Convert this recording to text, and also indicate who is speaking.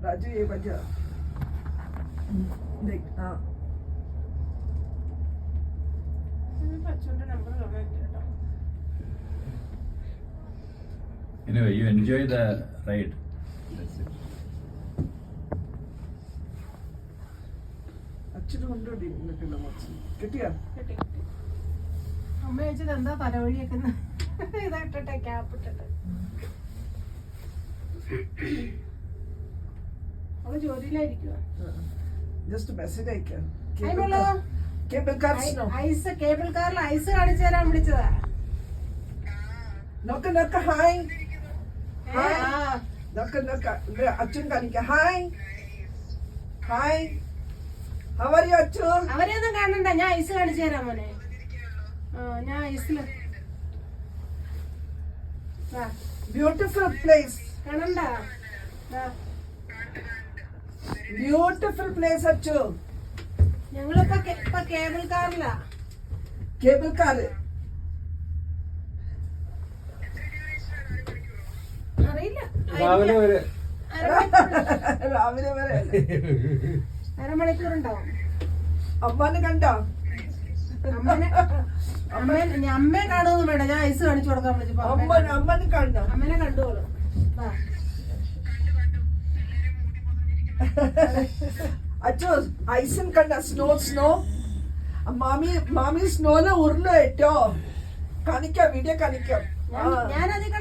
Speaker 1: राजू ये बजा देख हाँ
Speaker 2: Anyway, you enjoy the ride. That's it.
Speaker 1: അച്ഛനും കൊണ്ടോടി നിൽക്കുന്ന മച്ചി കിട്ടിയാ
Speaker 3: അമ്മ ചോദിച്ചത് എന്താ തലവഴിയൊക്കെ ഇതായിട്ടെ ക്യാപ്പ് ഇട്ടിട്ട് അവള് ജോലിയിലായിരിക്കുവാ
Speaker 1: ജസ്റ്റ് മെസ്സേജ് അയക്കാം
Speaker 3: അതിനുള്ളോ
Speaker 1: കേബിൾ കാർ
Speaker 3: ഐസ് കേബിൾ കാറിൽ ഐസ് കാണിച്ചു തരാൻ വിളിച്ചതാ
Speaker 1: നോക്ക നോക്ക ഹായ് നോക്ക നോക്ക അച്ഛൻ കാണിക്ക hi hi how are you അച്ഛൻ
Speaker 3: അവരെയൊന്നും കാണണ്ട ഞാൻ ഐസ് കാണിച്ചു തരാം മോനെ ഞാൻ ഐസില്
Speaker 1: ബ്യൂട്ടിഫുൾ പ്ലേസ്
Speaker 3: കാണണ്ട
Speaker 1: ബ്യൂട്ടിഫുൾ പ്ലേസ് അച്ഛൻ
Speaker 3: ഞങ്ങളിപ്പോ കേബിൾ കാറിലാ
Speaker 1: കേബിൾ കാർ
Speaker 3: അറിയില്ല
Speaker 2: രാവിലെ വരെ
Speaker 1: രാവിലെ വരെ
Speaker 3: അരമണിക്കൂറുണ്ടാവും
Speaker 1: അമ്മാനെ കണ്ടോ
Speaker 3: അമ്മയെ കാണുമെന്ന് വേണ്ട ഞാൻ ഐസ് കാണിച്ചു കൊടുക്കാൻ വിളിച്ചപ്പോ
Speaker 1: അമ്മനെ കണ്ടോ
Speaker 3: അമ്മനെ കണ്ടുപോളൂ
Speaker 1: അച്ഛോ ഐസും കണ്ട സ്നോ മാമി സ്നോനെ ഉരുളോ ഏറ്റോ കാണിക്കാം വീഡിയോ കാണിക്കാം
Speaker 3: ഞാനതിൽ